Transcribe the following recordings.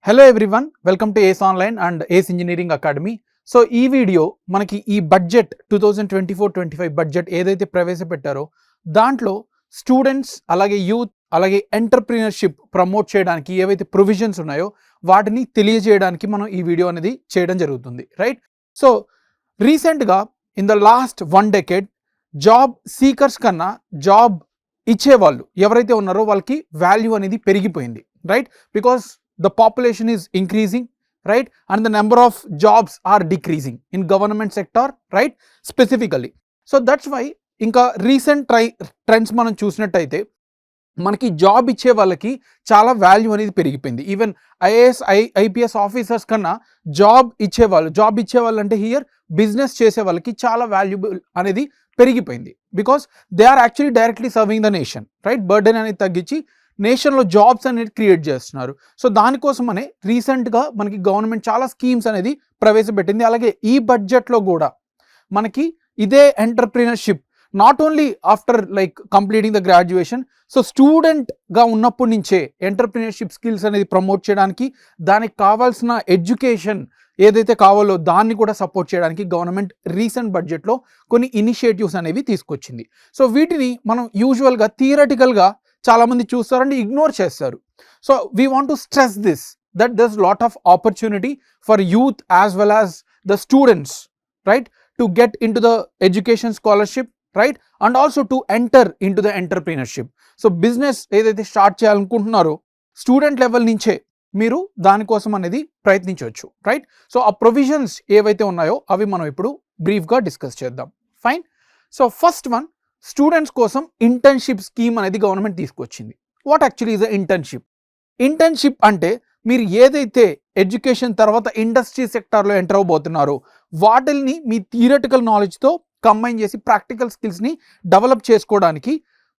Hello everyone, welcome to ACE online and ACE engineering academy. So ఈ video మనకి ఈ budget 2024-25 budget ఏదైతే ప్రవేశపెట్టారో దాంట్లో స్టూడెంట్స్ అలాగే యూత్ అలాగే ఎంటర్ప్రీనర్షిప్ ప్రమోట్ చేయడానికి ఏవైతే ప్రొవిజన్స్ ఉన్నాయో వాటిని తెలియజేయడానికి మనం ఈ వీడియో అనేది చేయడం జరుగుతుంది, రైట్? సో రీసెంట్గా in the last 1 decade job seekers కన్నా జాబ్ ఇచ్చేవాళ్ళు ఎవరైతే ఉన్నారో వాళ్ళకి వాల్యూ అనేది పెరిగిపోయింది, right? Because the population is increasing, right? And the number of jobs are decreasing in government sector, right? Specifically. So that's why ఇంకా recent trends మనం చూసినట్టయితే మనకి జాబ్ ఇచ్చే వాళ్ళకి చాలా వాల్యూ అనేది పెరిగిపోయింది. ఈవెన్ ఐఏఎస్ ఐపీఎస్ ఆఫీసర్స్ కన్నా జాబ్ ఇచ్చేవాళ్ళు అంటే హియర్ బిజినెస్ చేసే వాళ్ళకి చాలా వాల్యుబుల్ అనేది పెరిగిపోయింది. Because they are actually directly serving the nation, right? Burden అనేది తగ్గించి నేషన్లో జాబ్స్ అనేది క్రియేట్ చేస్తున్నారు. సో దానికోసమనే రీసెంట్గా మనకి గవర్నమెంట్ చాలా స్కీమ్స్ అనేది ప్రవేశపెట్టింది. అలాగే ఈ బడ్జెట్లో కూడా మనకి ఇదే entrepreneurship not only after like completing the graduation, so స్టూడెంట్గా ఉన్నప్పటి నుంచే ఎంటర్ప్రీనర్షిప్ స్కిల్స్ అనేది ప్రమోట్ చేయడానికి, దానికి కావాల్సిన ఎడ్యుకేషన్ ఏదైతే కావాలో దాన్ని కూడా సపోర్ట్ చేయడానికి గవర్నమెంట్ రీసెంట్ బడ్జెట్లో కొన్ని ఇనిషియేటివ్స్ అనేవి తీసుకొచ్చింది. సో వీటిని మనం యూజువల్గా థియరటికల్గా చాలామంది చూస్తారండి, ఇగ్నోర్ చేస్తారు. So we want to stress this that దర్స్ lot of opportunity for youth as well as the students, right, to get in to the education scholarship, right, and also to enter in to the entrepreneurship. So business ఏదైతే start చేయాలనుకుంటున్నారో student level నుంచే మీరు దానికోసం అనేది ప్రయత్నించవచ్చు, right? So ఆ provisions ఏవైతే ఉన్నాయో అవి మనం ఇప్పుడు బ్రీఫ్గా డిస్కస్ చేద్దాం. Fine. So first one, students కోసం ఇంటర్న్షిప్ స్కీమ్ అనేది గవర్నమెంట్ తీసుకొచ్చింది. What actually is a internship? Internship అంటే మీరు ఏదైతే ఎడ్యుకేషన్ తర్వాత ఇండస్ట్రీ సెక్టార్లో ఎంటర్ అవబోతున్నారో వాటిని మీ థియరటికల్ నాలెడ్జ్తో కంబైన్ చేసి ప్రాక్టికల్ స్కిల్స్ని డెవలప్ చేసుకోవడానికి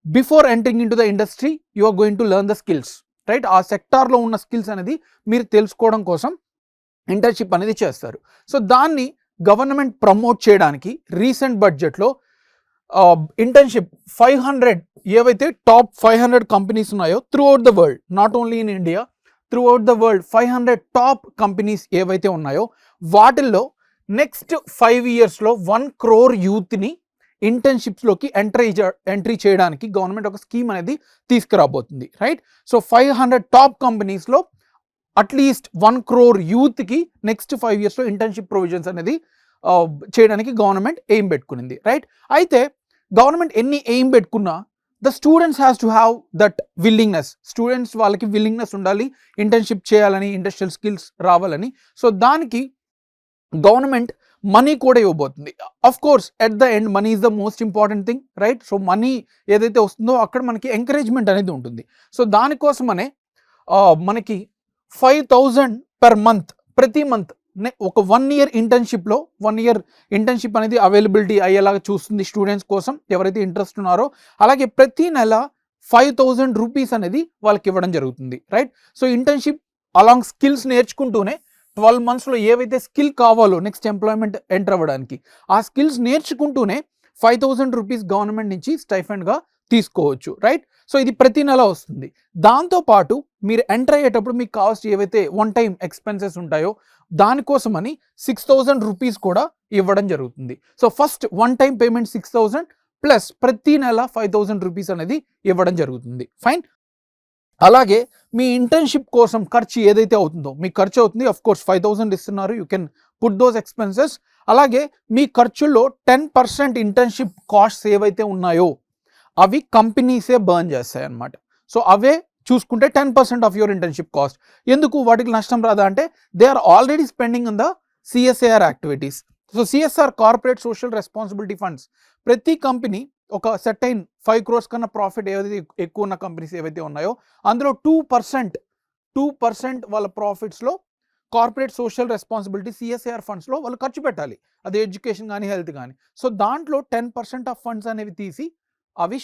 before entering into the industry you are going to learn the skills, right? ఆ సెక్టార్లో ఉన్న స్కిల్స్ అనేది మీరు తెలుసుకోవడం కోసం ఇంటర్న్షిప్ అనేది చేస్తారు. సో దాన్ని గవర్నమెంట్ ప్రమోట్ చేయడానికి రీసెంట్ బడ్జెట్లో ఇంటర్న్షిప్ 500 ఏవైతే టాప్ 500 కంపెనీస్ ఉన్నాయో throughout the world, not only in India, throughout the world 500 top companies ఏవైతే ఉన్నాయో వాటిల్లో నెక్స్ట్ 5 yearsలో 1 crore యూత్ని ఇంటర్న్షిప్స్లోకి ఎంట్రీ చేయడానికి గవర్నమెంట్ ఒక స్కీమ్ అనేది తీసుకురాబోతుంది, రైట్? సో 500 టాప్ కంపెనీస్లో అట్లీస్ట్ 1 crore యూత్కి నెక్స్ట్ 5 yearsలో ఇంటర్న్షిప్ ప్రొవిజన్స్ అనేది చేయడానికి గవర్నమెంట్ ఎయిమ్ పెట్టుకునింది, రైట్? అయితే గవర్నమెంట్ ఎన్ని ఎయిమ్ పెట్టుకున్నా the students has to have that willingness. Students వాళ్ళకి విల్లింగ్నెస్ ఉండాలి ఇంటర్న్షిప్ చేయాలని, ఇండస్ట్రియల్ స్కిల్స్ రావాలని. సో దానికి గవర్నమెంట్ మనీ కూడా ఇవ్వబోతుంది. Of course at the end money is the most important thing, right? So money ఏదైతే వస్తుందో అక్కడ మనకి ఎంకరేజ్మెంట్ అనేది ఉంటుంది. సో దానికోసమనే మనకి 5,000 పర్ మంత్, ప్రతి మంత్ ఒక 1 year ఇంటర్న్షిప్లో 1 year ఇంటర్న్షిప్ అనేది అవైలబిలిటీ అయ్యేలాగా చూస్తుంది స్టూడెంట్స్ కోసం ఎవరైతే ఇంట్రెస్ట్ ఉన్నారో. అలాగే ప్రతి నెల 5,000 రూపీస్ అనేది వాళ్ళకి ఇవ్వడం జరుగుతుంది, right? So internship along skills నేర్చుకుంటూనే 12 monthsలో ఏవైతే స్కిల్ కావాలో నెక్స్ట్ ఎంప్లాయ్మెంట్ ఎంటర్ అవ్వడానికి ఆ స్కిల్స్ నేర్చుకుంటూనే 5,000 రూపీస్ గవర్నమెంట్ నుంచి స్టైఫండ్గా తీసుకోవచ్చు, రైట్? సో ఇది ప్రతి నెల వస్తుంది. దాంతోపాటు మీరు ఎంటర్ అయ్యేటప్పుడు మీకు కాస్ట్ ఏవైతే 1 time ఎక్స్పెన్సెస్ ఉంటాయో దానికోసమని 6,000 రూపీస్ కూడా ఇవ్వడం జరుగుతుంది. So first 1 time payment 6,000 plus ప్రతి నెల 5,000 రూపీస్ అనేది ఇవ్వడం జరుగుతుంది, ఫైన్. అలాగే మీ ఇంటర్న్షిప్ కోసం ఖర్చు ఏదైతే అవుతుందో మీకు ఖర్చు అవుతుంది, అఫ్ కోర్స్ 5,000 ఇస్తున్నారు, you can put those expenses. అలాగే మీ ఖర్చుల్లో 10% ఇంటర్న్షిప్ కాస్ట్స్ ఏవైతే ఉన్నాయో అవి కంపెనీసే బర్న్ చేస్తాయి అన్నమాట. సో అవే చూసుకుంటే 10% ఆఫ్ యువర్ ఇంటర్న్షిప్ కాస్ట్. ఎందుకు వాటికి నష్టం రాదా అంటే they are already spending in the CSIR activities. So CSR corporate social responsibility funds ప్రతి కంపెనీ ఒక సెటైన్ 5 crores కన్నా ప్రాఫిట్ ఏదైతే ఎక్కువ ఉన్న కంపెనీస్ ఏవైతే ఉన్నాయో అందులో 2% వాళ్ళ ప్రాఫిట్స్లో కార్పొరేట్ సోషల్ రెస్పాన్సిబిలిటీ సిఎస్ఐఆర్ ఫండ్స్లో వాళ్ళు ఖర్చు పెట్టాలి, అది ఎడ్యుకేషన్ కానీ హెల్త్ కానీ. సో దాంట్లో 10% ఆఫ్ ఫండ్స్ అనేవి తీసి అవి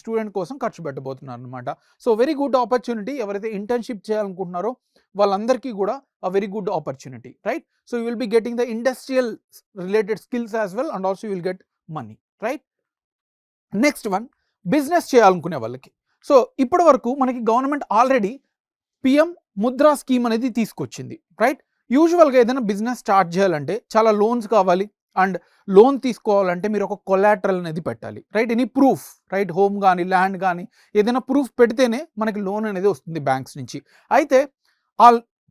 స్టూడెంట్ కోసం ఖర్చు పెట్టబోతున్నారు అనమాట. So very good opportunity. ఎవరైతే ఇంటర్న్షిప్ చేయాలనుకుంటున్నారో వాళ్ళందరికీ కూడా అ very good opportunity, right? So you will be getting the industrial related skills as well and also you will get money, right? Next one, business చేయాలనుకునే వాళ్ళకి. So ఇప్పటి వరకు మనకి government already PM Mudra scheme అనేది తీసుకొచ్చింది, రైట్? యూజువల్గా ఏదైనా business start చేయాలంటే చాలా లోన్స్ కావాలి, అండ్ లోన్ తీసుకోవాలంటే మీరు ఒక కొలాటరల్ అనేది పెట్టాలి, right? Any proof, right? Home కానీ ల్యాండ్ కానీ ఏదైనా ప్రూఫ్ పెడితేనే మనకి లోన్ అనేది వస్తుంది బ్యాంక్స్ నుంచి. అయితే ఆ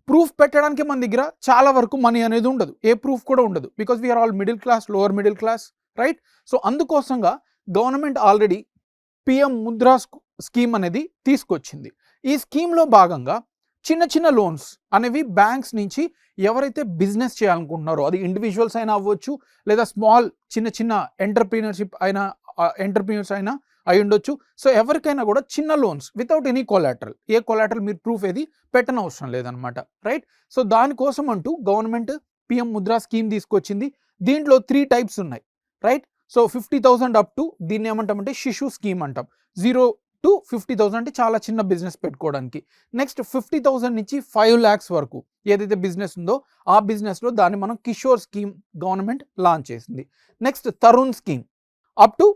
ప్రూఫ్ పెట్టడానికి మన దగ్గర చాలా వరకు మనీ అనేది ఉండదు, ఏ ప్రూఫ్ కూడా ఉండదు, because we're all middle class, lower middle class, right? So అందుకోసంగా government already PM Mudra scheme అనేది తీసుకొచ్చింది. ఈ స్కీమ్లో భాగంగా చిన్న చిన్న లోన్స్ అనేవి బ్యాంక్స్ నుంచి ఎవరైతే బిజినెస్ చేయాలనుకుంటున్నారో, అది ఇండివిజువల్స్ అయినా అవ్వచ్చు, లేదా స్మాల్ చిన్న చిన్న ఎంటర్ప్రీనర్స్ అయినా అయి ఉండొచ్చు. సో ఎవరికైనా కూడా చిన్న లోన్స్ వితౌట్ ఎనీ కొలాటరల్, ఏ కొలాటరల్ మీరు ప్రూఫ్ ఏది పెట్టనవసరం లేదనమాట, రైట్? సో దానికోసం అంటూ గవర్నమెంట్ పిఎం ముద్రా స్కీమ్ తీసుకొచ్చింది. దీంట్లో 3 టైప్స్ ఉన్నాయి, రైట్? సో 50,000 అప్ టు, దీన్ని ఏమంటామంటే శిశు స్కీమ్ అంటాం. 0 to 50,000 అంటే చాలా చిన్న బిజినెస్ పెట్టుకోవడానికి. నెక్స్ట్ 50,000 నుంచి 5 lakhs వరకు ఏదైతే బిజినెస్ ఉందో ఆ బిజినెస్లో దాన్ని మనం కిషోర్ స్కీమ్ గవర్నమెంట్ లాంచ్ చేసింది. Next Tarun scheme up to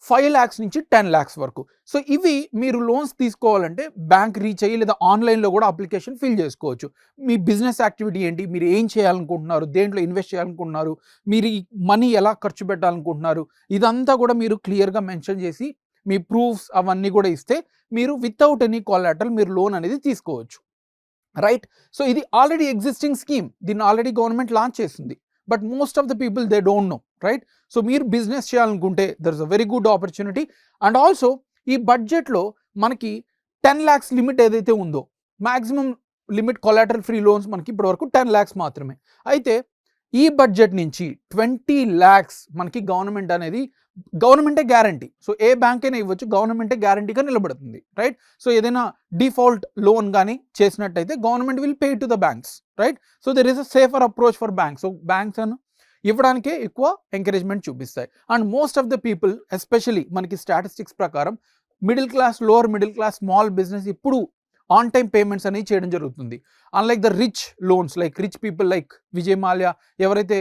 5 lakhs నుంచి 10 lakhs వరకు. సో ఇవి మీరు లోన్స్ తీసుకోవాలంటే బ్యాంక్ రీచ్ అయ్యి లేదా ఆన్లైన్లో కూడా అప్లికేషన్ ఫిల్ చేసుకోవచ్చు. మీ బిజినెస్ యాక్టివిటీ ఏంటి, మీరు ఏం చేయాలనుకుంటున్నారు, దేంట్లో ఇన్వెస్ట్ చేయాలనుకుంటున్నారు, మీరు ఈ మనీ ఎలా ఖర్చు పెట్టాలనుకుంటున్నారు, ఇదంతా కూడా మీరు క్లియర్గా మెన్షన్ చేసి మీ ప్రూఫ్స్ అవన్నీ కూడా ఇస్తే మీరు వితౌట్ ఎనీ కొలాటరల్ మీరు లోన్ అనేది తీసుకోవచ్చు, రైట్? సో ఇది ఆల్రెడీ ఎగ్జిస్టింగ్ స్కీమ్, దీన్ని ఆల్రెడీ గవర్నమెంట్ లాంచ్ చేసింది. But most of the people they don't know, right? So మీరు బిజినెస్ చేయాలనుకుంటే there is a very good opportunity. And also ఈ బడ్జెట్లో మనకి 10 lakhs లిమిట్ ఏదైతే ఉందో, maximum limit collateral free loans మనకి ఇప్పటివరకు 10 lakhs మాత్రమే. అయితే ఈ బడ్జెట్ నుంచి 20 lakhs మనకి గవర్నమెంటే గ్యారంటీ. సో ఏ బ్యాంక్ అయినా ఇవ్వచ్చు, గవర్నమెంటే గ్యారంటీగా నిలబడుతుంది, రైట్? సో ఏదైనా డిఫాల్ట్ లోన్ కానీ చేసినట్టయితే government will pay to the banks, right? So there is a safer approach for banks. So banks అని ఇవ్వడానికే ఎక్కువ ఎంకరేజ్మెంట్ చూపిస్తాయి. And most of the people, especially మనకి స్టాటిస్టిక్స్ ప్రకారం middle class, lower middle class, small business ఇప్పుడు on time payments అనేవి చేయడం జరుగుతుంది. Unlike the rich loans, like rich people like Vijay Mallya ఎవరైతే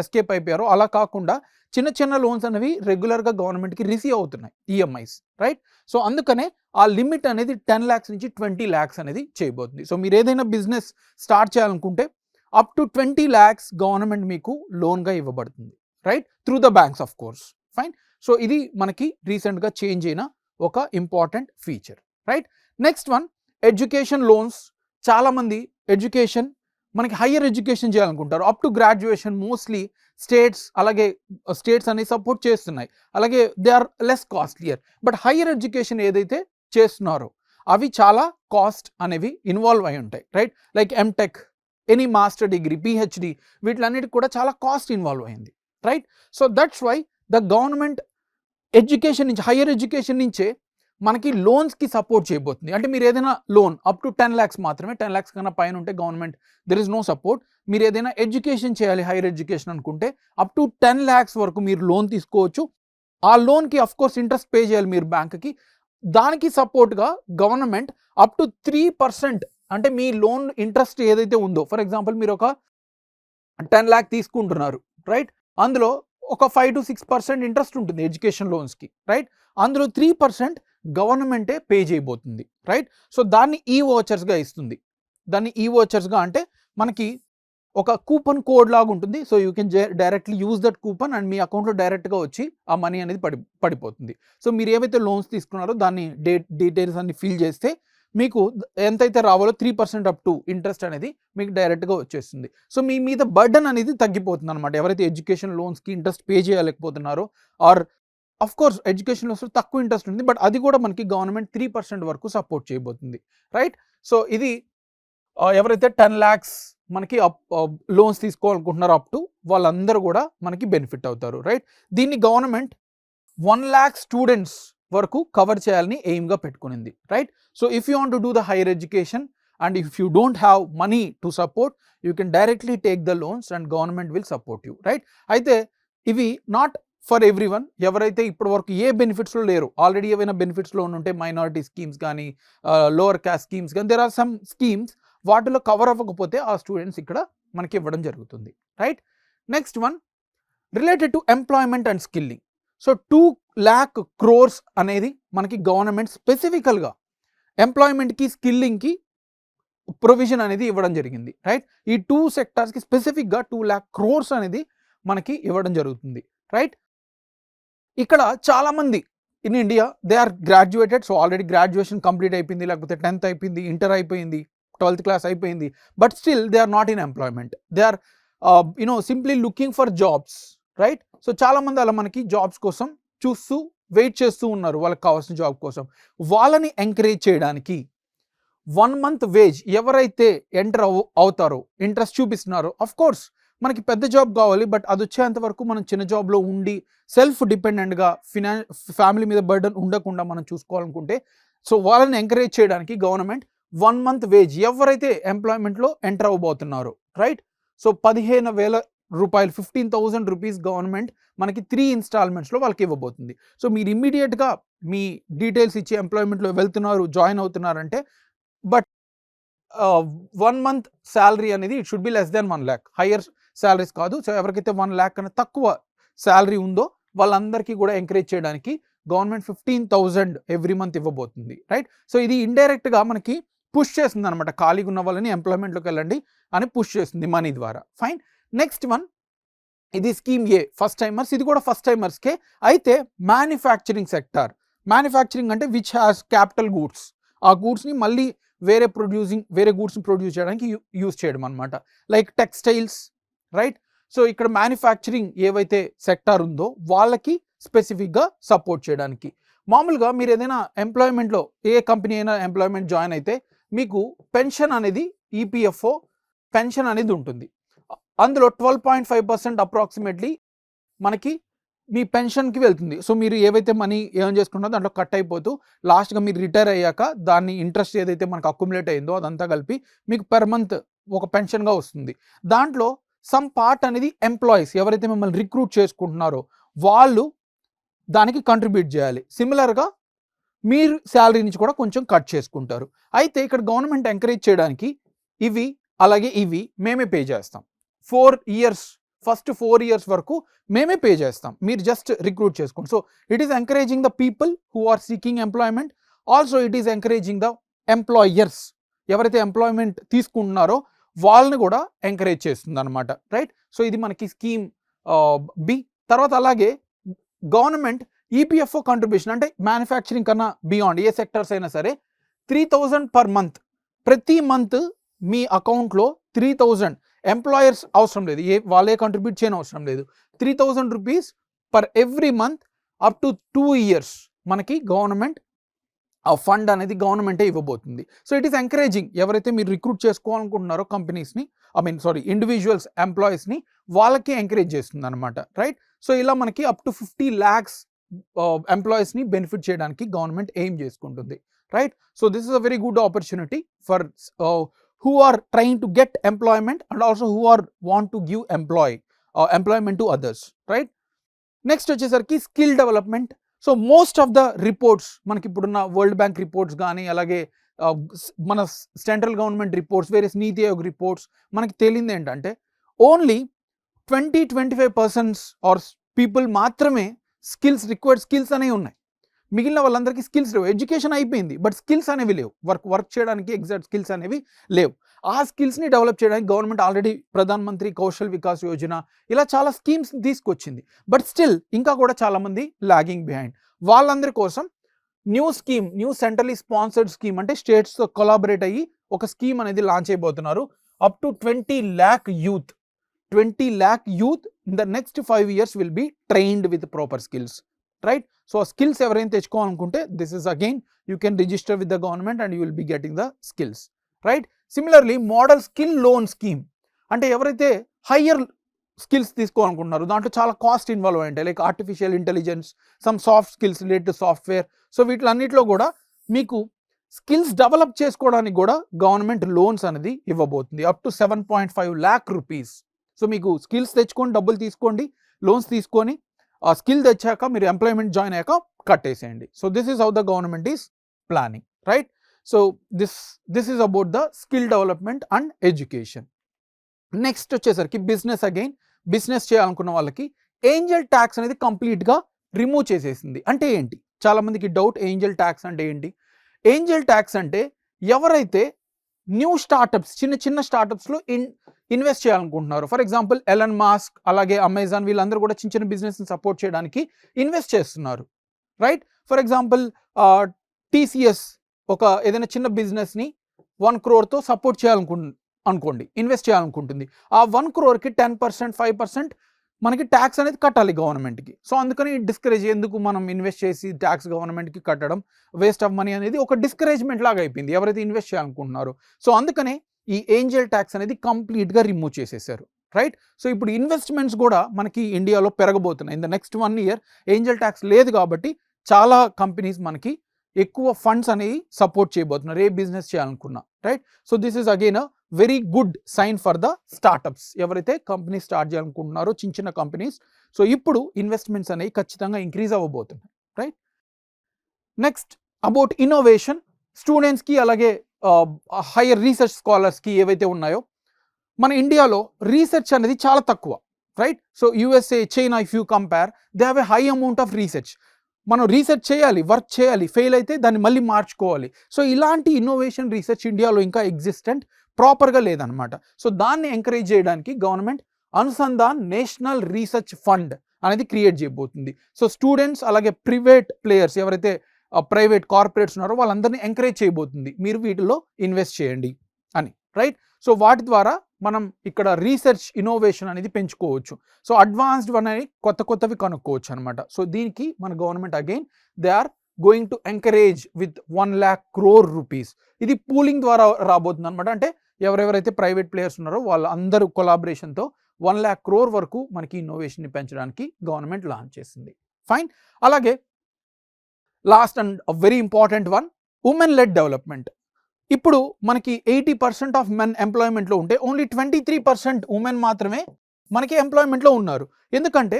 ఎస్కేప్ అయిపోయారో అలా కాకుండా చిన్న చిన్న లోన్స్ అనేవి రెగ్యులర్గా గవర్నమెంట్కి రిసీవ్ అవుతున్నాయి, ఈఎంఐస్, రైట్? సో అందుకనే ఆ లిమిట్ అనేది 10 lakhs నుంచి 20 lakhs అనేది చేయబోతుంది. సో మీరు ఏదైనా బిజినెస్ స్టార్ట్ చేయాలనుకుంటే అప్ టు 20 lakhs గవర్నమెంట్ మీకు లోన్గా ఇవ్వబడుతుంది, right? Through the banks of course, fine. So ఇది మనకి రీసెంట్గా చేంజ్ అయిన ఒక important feature, right? Next one, education loans. చాలామంది ఎడ్యుకేషన్ మనకి హయ్యర్ ఎడ్యుకేషన్ చేయాలనుకుంటారు, up to graduation. Mostly states అనేవి సపోర్ట్ చేస్తున్నాయి, అలాగే they are less costlier. But higher education ఏదైతే చేస్తున్నారో అవి చాలా కాస్ట్ అనేవి ఇన్వాల్వ్ అయి ఉంటాయి, right? Like MTech, any master degree, PhD, వీటిలన్నిటికి కూడా చాలా కాస్ట్ ఇన్వాల్వ్ అయింది, right? So that's why the government education నుంచి, హయ్యర్ ఎడ్యుకేషన్ నుంచే మనకి లోన్స్కి సపోర్ట్ చేయబోతుంది. అంటే మీరు ఏదైనా లోన్ అప్ టు 10 lakhs మాత్రమే, 10 lakhs కన్నా పైన ఉంటే government there is no support. మీరు ఏదైనా ఎడ్యుకేషన్ చేయాలి, హైయర్ ఎడ్యుకేషన్ అనుకుంటే అప్ టు 10 lakhs వరకు మీరు లోన్ తీసుకోవచ్చు. ఆ లోన్కి అఫ్ కోర్స్ ఇంట్రెస్ట్ పే చేయాలి మీరు బ్యాంక్కి. దానికి సపోర్ట్గా గవర్నమెంట్ అప్ టు 3%, అంటే మీ లోన్ ఇంట్రెస్ట్ ఏదైతే ఉందో, ఫర్ ఎగ్జాంపుల్ మీరు ఒక 10 lakh తీసుకుంటున్నారు, రైట్? అందులో ఒక 5 to 6% ఇంట్రెస్ట్ ఉంటుంది ఎడ్యుకేషన్ లోన్స్కి, రైట్? అందులో 3% గవర్నమెంటే పే చేయబోతుంది, రైట్? సో దాన్ని ఈ వోచర్స్గా ఇస్తుంది. దాన్ని ఈ వోచర్స్గా అంటే మనకి ఒక కూపన్ కోడ్ లాగా ఉంటుంది. So you can directly use that coupon and మీ అకౌంట్లో డైరెక్ట్గా వచ్చి ఆ మనీ అనేది పడిపోతుంది. సో మీరు ఏవైతే లోన్స్ తీసుకున్నారో దాన్ని డీటెయిల్స్ అన్ని ఫిల్ చేస్తే మీకు ఎంతైతే రావాలో 3% అప్ టు ఇంట్రెస్ట్ అనేది మీకు డైరెక్ట్గా వచ్చేస్తుంది. సో మీ మీద బర్డన్ అనేది తగ్గిపోతుంది అనమాట. ఎవరైతే ఎడ్యుకేషన్ లోన్స్కి ఇంట్రెస్ట్ పే చేయలేకపోతున్నారో, or of course education loans తక్కువ ఇంట్రెస్ట్ ఉంది, బట్ అది కూడా మనకి గవర్నమెంట్ 3% వరకు సపోర్ట్ చేయబోతుంది, రైట్? సో ఇది ఎవరైతే 10 lakhs మనకి లోన్స్ తీసుకోవాలనుకుంటున్నారో అప్ టు, వాళ్ళందరూ కూడా మనకి బెనిఫిట్ అవుతారు, రైట్? దీన్ని గవర్నమెంట్ 1 lakh స్టూడెంట్స్ వరకు కవర్ చేయాలని ఎయిమ్గా పెట్టుకునింది, right? So if you want to do the higher education and if you don't have money to support, you can directly take the loans and government will support you, right? అయితే ఇవి not for every one. ఎవరైతే ఇప్పటి వరకు ఏ బెనిఫిట్స్లో లేరు, already ఏవైనా బెనిఫిట్స్లో ఉంటే minority schemes కానీ, lower caste schemes కానీ, దెర్ ఆర్ సమ్ స్కీమ్స్ వాటిలో కవర్ అవ్వకపోతే ఆ స్టూడెంట్స్ ఇక్కడ మనకి ఇవ్వడం జరుగుతుంది, right? Next one, related to employment and skilling. So 2 lakh crores అనేది మనకి గవర్నమెంట్ స్పెసిఫికల్గా ఎంప్లాయ్మెంట్కి, స్కిల్లింగ్కి ప్రొవిజన్ అనేది ఇవ్వడం జరిగింది, రైట్. ఈ 2 సెక్టార్స్కి స్పెసిఫిక్గా 2 lakh crores అనేది మనకి ఇవ్వడం జరుగుతుంది, రైట్. ఇక్కడ చాలామంది in India they are graduated, so already graduation complete అయిపోయింది, లేకపోతే 10th అయిపోయింది, ఇంటర్ అయిపోయింది, 12th క్లాస్ అయిపోయింది, but still they are not in employment, they are simply looking for jobs, right. So చాలామంది అలా మనకి జాబ్స్ కోసం చూస్తూ వెయిట్ చేస్తూ ఉన్నారు వాళ్ళకి కావాల్సిన జాబ్ కోసం. వాళ్ళని ఎంకరేజ్ చేయడానికి 1 month వేజ్ ఎవరైతే ఎంటర్ అవుతారో, ఇంట్రెస్ట్ చూపిస్తున్నారో, అఫ్ కోర్స్ మనకి పెద్ద జాబ్ కావాలి, బట్ అది వచ్చేంత వరకు మనం చిన్న జాబ్లో ఉండి సెల్ఫ్ డిపెండెంట్గా ఫ్యామిలీ మీద బర్డన్ ఉండకుండా మనం చూసుకోవాలనుకుంటే, సో వాళ్ళని ఎంకరేజ్ చేయడానికి గవర్నమెంట్ 1 month వేజ్ ఎవరైతే ఎంప్లాయ్మెంట్లో ఎంటర్ అవ్వబోతున్నారో, రైట్. సో 15,000 రూపాయలు, 15,000 రూపీస్ గవర్నమెంట్ మనకి 3 ఇన్స్టాల్మెంట్స్లో వాళ్ళకి ఇవ్వబోతుంది. సో మీరు ఇమ్మీడియట్గా మీ డీటెయిల్స్ ఇచ్చి ఎంప్లాయ్మెంట్లో వెళ్తున్నారు, జాయిన్ అవుతున్నారంటే, బట్ 1 month శాలరీ అనేది it should be less than 1 lakh, higher salaries కాదు. సో ఎవరికైతే 1 lakh కన్నా తక్కువ శాలరీ ఉందో వాళ్ళందరికీ కూడా ఎంకరేజ్ చేయడానికి గవర్నమెంట్ 15,000 ఎవ్రీ మంత్ ఇవ్వబోతుంది, రైట్. సో ఇది ఇండైరెక్ట్గా మనకి పుష్ చేస్తుంది అనమాట, ఖాళీగా ఉన్న వాళ్ళని ఎంప్లాయ్మెంట్లోకి వెళ్ళండి అని పుష్ చేస్తుంది మనీ ద్వారా, ఫైన్. నెక్స్ట్ వన్, ఇది స్కీమ్ ఏ, ఫస్ట్ టైమర్స్, ఇది కూడా ఫస్ట్ టైమర్స్కే. అయితే మ్యానుఫ్యాక్చరింగ్ సెక్టార్, మ్యానుఫ్యాక్చరింగ్ అంటే విచ్ హ్యాస్ క్యాపిటల్ గూడ్స్, ఆ గూడ్స్ని మళ్ళీ వేరే గూడ్స్ని ప్రొడ్యూస్ చేయడానికి యూజ్ చేయడం అనమాట, లైక్ టెక్స్టైల్స్, రైట్. సో ఇక్కడ మ్యానుఫ్యాక్చరింగ్ ఏవైతే సెక్టార్ ఉందో వాళ్ళకి స్పెసిఫిక్గా సపోర్ట్ చేయడానికి. మామూలుగా మీరు ఏదైనా ఎంప్లాయ్మెంట్లో ఏ కంపెనీ అయినా ఎంప్లాయ్మెంట్ జాయిన్ అయితే మీకు పెన్షన్ అనేది ఈపీఎఫ్ఓ పెన్షన్ అనేది ఉంటుంది. అందులో 12.5% అప్రాక్సిమేట్లీ మనకి మీ పెన్షన్కి వెళ్తుంది. సో మీరు ఏవైతే మనీ ఎర్న్ చేసుకుంటారో దాంట్లో కట్ అయిపోతూ లాస్ట్గా మీరు రిటైర్ అయ్యాక దాన్ని ఇంట్రెస్ట్ ఏదైతే మనకు అక్యుములేట్ అయిందో అదంతా కలిపి మీకు పర్ మంత్ ఒక పెన్షన్గా వస్తుంది. దాంట్లో సమ్ పార్ట్ అనేది ఎంప్లాయీస్ ఎవరైతే మిమ్మల్ని రిక్రూట్ చేసుకుంటున్నారో వాళ్ళు దానికి కంట్రిబ్యూట్ చేయాలి. సిమిలర్గా మీరు శాలరీ నుంచి కూడా కొంచెం కట్ చేసుకుంటారు. అయితే ఇక్కడ గవర్నమెంట్ ఎంకరేజ్ చేయడానికి ఇవి అలాగే ఇవి మేమే పే చేస్తాం. 4 years, ఫస్ట్ 4 years వరకు మేమే పే చేస్తాం, మీరు జస్ట్ రిక్రూట్ చేసుకోండి. So it is encouraging the people who are seeking employment, also it is encouraging the employers, ఎవరైతే ఎంప్లాయ్మెంట్ తీసుకుంటున్నారో వాళ్ళని కూడా ఎంకరేజ్ చేస్తుంది అనమాట, రైట్. సో ఇది మనకి స్కీమ్ బి. తర్వాత అలాగే గవర్నమెంట్ ఈపీఎఫ్ఓ కంట్రిబ్యూషన్ అంటే మ్యానుఫ్యాక్చరింగ్ కన్నా బియాండ్ ఏ సెక్టర్స్ అయినా సరే 3,000 per month, ప్రతి మంత్ మీ అకౌంట్లో 3,000, ఎంప్లాయర్స్ అవసరం లేదు, వాళ్ళే కంట్రిబ్యూట్ చేయని అవసరం లేదు, 3,000 rupees per every month up to 2 years మనకి గవర్నమెంట్ ఆ ఫండ్ అనేది గవర్నమెంటే ఇవ్వబోతుంది. సో ఇట్ ఈస్ ఎంకరేజింగ్ ఎవరైతే మీరు రిక్రూట్ చేసుకోవాలనుకుంటున్నారో కంపెనీస్ని, ఇండివిజువల్స్ ఎంప్లాయీస్ని, వాళ్ళకి ఎంకరేజ్ చేస్తుంది అనమాట, రైట్. సో ఇలా మనకి అప్ టు 50 lakhs ఎంప్లాయీస్ని బెనిఫిట్ చేయడానికి గవర్నమెంట్ ఎయిమ్ చేసుకుంటుంది, right. So this is a very good opportunity for who are trying to get employment and also who are want to give employment to others, right. Next వచ్చేసరికి skill development. So most of the reports మనకి ఇప్పుడున్న world bank reports కానీ అలాగే మన central government reports, various నీతి Aayog reports మనకి తేలింది ఏంటంటే only 20-25% are people మాత్రమే రిక్వైర్డ్ స్కిల్స్ అనేవి ఉన్నాయి. మిగిలిన వాళ్ళందరికీ స్కిల్స్ లేవు. ఎడ్యుకేషన్ అయిపోయింది బట్ స్కిల్స్ అనేవి లేవు, వర్క్ చేయడానికి ఎగ్జాక్ట్ స్కిల్స్ అనేవి లేవు. ఆ స్కిల్స్ని డెవలప్ చేయడానికి గవర్నమెంట్ ఆల్రెడీ ప్రధాన్ మంత్రి కౌశల్ వికాస్ యోజన ఇలా చాలా స్కీమ్స్ తీసుకొచ్చింది, బట్ స్టిల్ ఇంకా కూడా చాలామంది లాగింగ్ బిహైండ్. వాళ్ళందరి కోసం న్యూ సెంట్రలీ స్పాన్సర్డ్ స్కీమ్ అంటే స్టేట్స్తో కొలాబరేట్ అయ్యి ఒక స్కీమ్ అనేది లాంచ్ అయిపోతున్నారు. Up to 20 lakh youth in the next 5 years will be trained with proper skills, right. So skills ఎవరైనా తెచ్చుకోవాలనుకుంటే this is again you can register with the government and you will be getting the skills, right. Similarly model skill loan scheme అంటే ఎవరైతే higher skills తీసుకోవాలనుకుంటున్నారు దాంట్లో చాలా cost involve అయి ఉంటాయి, like artificial intelligence, some soft skills related to software. So వీటిలన్నిటిలో కూడా మీకు skills develop చేసుకోవడానికి కూడా గవర్నమెంట్ లోన్స్ అనేది ఇవ్వబోతుంది up to 7.5 lakh rupees. So మీకు స్కిల్స్ తెచ్చుకొని డబ్బులు తీసుకోండి, లోన్స్ తీసుకొని ఆ స్కిల్ తెచ్చాక మీరు ఎంప్లాయ్మెంట్ జాయిన్ అయ్యాక కట్టేసేయండి. So this is how the government is planning, right. So this is about the skill development and education. Next వచ్చేసరికి బిజినెస్. అగైన్ బిజినెస్ చేయాలనుకున్న వాళ్ళకి ఏంజల్ ట్యాక్స్ అనేది కంప్లీట్గా రిమూవ్ చేసేసింది. అంటే ఏంటి, చాలామందికి డౌట్, ఏంజల్ ట్యాక్స్ అంటే ఏంటి? ఏంజల్ ట్యాక్స్ అంటే ఎవరైతే న్యూ స్టార్టప్స్, చిన్న స్టార్టప్స్లో ఇన్వెస్ట్ చేయాలనుకుంటున్నారు. ఫర్ ఎగ్జాంపుల్ ఎలన్ మాస్క్, అలాగే అమెజాన్, వీళ్ళందరూ కూడా చిన్న బిజినెస్ని సపోర్ట్ చేయడానికి ఇన్వెస్ట్ చేస్తున్నారు, రైట్? ఫర్ ఎగ్జాంపుల్ టీసీఎస్ ఒక ఏదైనా చిన్న బిజినెస్ని 1 crore సపోర్ట్ అనుకోండి, ఇన్వెస్ట్ చేయాలనుకుంటుంది. ఆ 1 crore 10%, 5% మనకి ట్యాక్స్ అనేది కట్టాలి గవర్నమెంట్కి. సో అందుకని డిస్కరేజ్, ఎందుకు మనం ఇన్వెస్ట్ చేసి ట్యాక్స్ గవర్నమెంట్కి కట్టడం, వేస్ట్ ఆఫ్ మనీ అనేది ఒక డిస్కరేజ్మెంట్ లాగా అయిపోయింది ఎవరైతే ఇన్వెస్ట్ చేయాలనుకుంటున్నారో. సో అందుకనే ఈ ఏంజల్ ట్యాక్స్ అనేది కంప్లీట్గా రిమూవ్ చేసేసారు, రైట్? సో ఇప్పుడు ఇన్వెస్ట్మెంట్స్ కూడా మనకి ఇండియాలో పెరగబోతున్నాయి. In the next 1 year angel tax లేదు కాబట్టి చాలా కంపెనీస్ మనకి ఎక్కువ ఫండ్స్ అనేవి సపోర్ట్ చేయబోతున్నారు ఏ బిజినెస్ చేయాలనుకున్నా, right? So this is again a very good sign for the startups, ఎవరైతే కంపెనీ స్టార్ట్ చేయాలనుకుంటున్నారో చిన్న కంపెనీస్. సో ఇప్పుడు ఇన్వెస్ట్మెంట్స్ అనేవి ఖచ్చితంగా ఇంక్రీజ్ అవ్వబోతున్నాయి, రైట్? నెక్స్ట్ అబౌట్ ఇన్నోవేషన్, స్టూడెంట్స్కి అలాగే హైయర్ రీసెర్చ్ స్కాలర్స్కి ఏవైతే ఉన్నాయో, మన ఇండియాలో రీసెర్చ్ అనేది చాలా తక్కువ, right? So USA, China, if you compare, they have a high amount of research. మనం రీసెర్చ్ చేయాలి, వర్క్ చేయాలి, ఫెయిల్ అయితే దాన్ని మళ్ళీ మార్చుకోవాలి. సో ఇలాంటి ఇన్నోవేషన్ రీసెర్చ్ ఇండియాలో ఇంకా ఎగ్జిస్టెంట్ ప్రాపర్గా లేదనమాట. సో దాన్ని ఎంకరేజ్ చేయడానికి government Anusandhan national research fund అనేది క్రియేట్ చేయబోతుంది. సో స్టూడెంట్స్ అలాగే ప్రైవేట్ ప్లేయర్స్, ఎవరైతే ప్రైవేట్ కార్పొరేట్స్ ఉన్నారో వాళ్ళందరినీ ఎంకరేజ్ చేయబోతుంది, మీరు వీటిలో ఇన్వెస్ట్ చేయండి అని, రైట్? సో వాటి ద్వారా మనం ఇక్కడ రీసెర్చ్ ఇన్నోవేషన్ అనేది పెంచుకోవచ్చు. సో అడ్వాన్స్డ్ వన్ అనేది కొత్తవి కనుక్కోవచ్చు అనమాట. సో దీనికి మన government again they are going to encourage with 1 lakh crore rupees. ఇది పూలింగ్ ద్వారా రాబోతుంది అనమాట. అంటే ఎవరెవరైతే ప్రైవేట్ ప్లేయర్స్ ఉన్నారో వాళ్ళందరూ కొలాబరేషన్తో 1 lakh crore వరకు మనకి ఇన్నోవేషన్ని పెంచడానికి గవర్నమెంట్ లాంచ్ చేసింది. ఫైన్. అలాగే last and very important one, women led development. ఇప్పుడు మనకి 80% ఆఫ్ మెన్ ఎంప్లాయ్మెంట్లో ఉంటే ఓన్లీ 23% ఉమెన్ మాత్రమే మనకి ఎంప్లాయ్మెంట్లో ఉన్నారు. ఎందుకంటే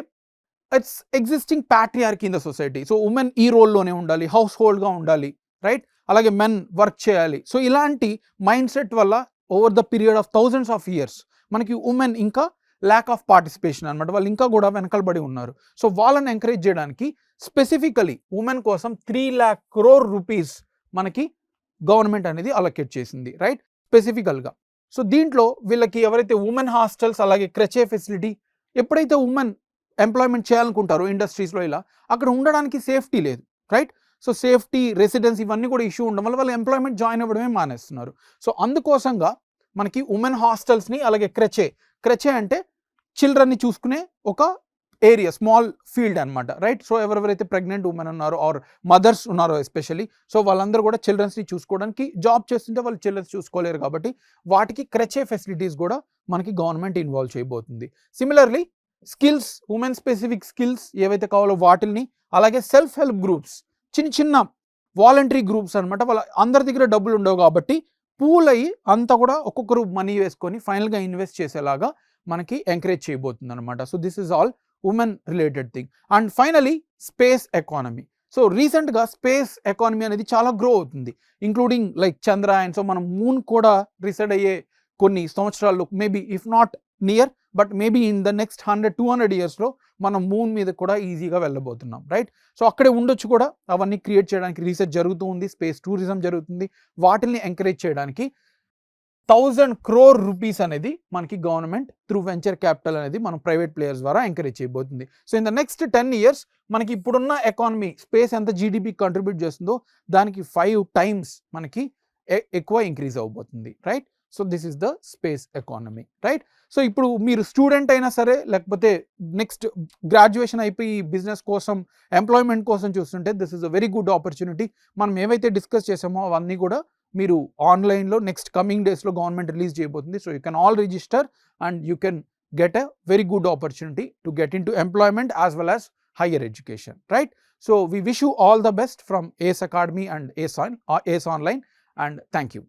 it's existing patriarchy in the society. So women ఈ రోల్లోనే ఉండాలి, హౌస్ హోల్డ్గా ఉండాలి, రైట్? అలాగే మెన్ వర్క్ చేయాలి. సో ఇలాంటి మైండ్ సెట్ వల్ల over the period of thousands of years మనకి ఉమెన్ ఇంకా ల్యాక్ ఆఫ్ పార్టిసిపేషన్ అనమాట, వాళ్ళు ఇంకా కూడా వెనకబడి ఉన్నారు. సో వాళ్ళని ఎంకరేజ్ చేయడానికి స్పెసిఫికలీ ఉమెన్ కోసం 3 lakh crore rupees మనకి గవర్నమెంట్ అనేది అలొకేట్ చేసింది, రైట్? స్పెసిఫికల్గా. సో దీంట్లో వీళ్ళకి ఎవరైతే ఉమెన్ హాస్టల్స్ అలాగే క్రెచే ఫెసిలిటీ, ఎప్పుడైతే ఉమెన్ ఎంప్లాయ్మెంట్ చేయాలనుకుంటారో ఇండస్ట్రీస్లో ఇలా, అక్కడ ఉండడానికి సేఫ్టీ లేదు, రైట్? సో సేఫ్టీ, రెసిడెన్స్ ఇవన్నీ కూడా ఇష్యూ ఉండడం వల్ల వాళ్ళు ఎంప్లాయ్మెంట్ జాయిన్ అవ్వడమే మానేస్తున్నారు. సో అందుకోసంగా మనకి ఉమెన్ హాస్టల్స్ని అలాగే క్రెచే అంటే చిల్డ్రన్ని చూసుకునే ఒక ఏరియా, స్మాల్ ఫీల్డ్ అనమాట, రైట్? సో ఎవరెవరైతే ప్రెగ్నెంట్ ఉమెన్ ఉన్నారో ఆర్ మదర్స్ ఉన్నారో ఎస్పెషల్లీ, సో వాళ్ళందరూ కూడా చిల్డ్రన్స్ని చూసుకోవడానికి, జాబ్ చేస్తుంటే వాళ్ళు చిల్డ్రన్స్ చూసుకోలేరు కాబట్టి వాటికి క్రెచే ఫెసిలిటీస్ కూడా మనకి గవర్నమెంట్ ఇన్వాల్వ్ చేయబోతుంది. Similarly skills, women specific skills ఏవైతే కావాలో వాటిల్ని, అలాగే సెల్ఫ్ హెల్ప్ గ్రూప్స్, చిన్న వాలంటరీ గ్రూప్స్ అనమాట, వాళ్ళ అందరి దగ్గర డబ్బులు ఉండవు కాబట్టి పూల్ అయ్యి అంతా కూడా ఒక్కొక్కరు మనీ వేసుకొని ఫైనల్గా ఇన్వెస్ట్ చేసేలాగా మనకి ఎంకరేజ్ చేయబోతుంది అనమాట. So this is all women related thing. And finally space economy. So రీసెంట్గా స్పేస్ ఎకానమీ అనేది చాలా గ్రో అవుతుంది, ఇంక్లూడింగ్ లైక్ చంద్రయాన్. సో మనం మూన్ కూడా రీసెట్ అయ్యే కొన్ని సంవత్సరాల్లో, maybe if not near but maybe in the next 100-200 yearsలో మనం మూన్ మీద కూడా ఈజీగా వెళ్ళబోతున్నాం, రైట్? సో అక్కడే ఉండొచ్చు కూడా. అవన్నీ క్రియేట్ చేయడానికి రీసెర్చ్ జరుగుతూ ఉంది, స్పేస్ టూరిజం జరుగుతుంది. వాటిని ఎంకరేజ్ చేయడానికి 1000 crore rupees అనేది మనకి గవర్నమెంట్ త్రూ వెంచర్ క్యాపిటల్ అనేది మనం ప్రైవేట్ ప్లేయర్స్ ద్వారా ఎంకరేజ్ చేయబోతుంది. So in the next 10 years మనకి ఇప్పుడున్న ఎకానమీ, స్పేస్ ఎంత జీడిపి కంట్రిబ్యూట్ చేస్తుందో దానికి 5 times మనకి ఎక్కువ ఇంక్రీజ్ అవ్వబోతుంది, right? So this is the space economy, right? So ఇప్పుడు మీరు స్టూడెంట్ అయినా సరే, లేకపోతే నెక్స్ట్ గ్రాడ్యుయేషన్ అయిపోయి బిజినెస్ కోసం, ఎంప్లాయ్మెంట్ కోసం చూస్తుంటే this is a very good opportunity. మనం ఏవైతే డిస్కస్ చేసామో అవన్నీ కూడా మీరు ఆన్లైన్లో నెక్స్ట్ కమింగ్ డేస్లో గవర్నమెంట్ రిలీజ్ చేయబోతుంది. So you can all register and you can get a very good opportunity to get in to employment as well as higher education, right? So we wish you all the best from ACE Academy and ACE Online, and thank you.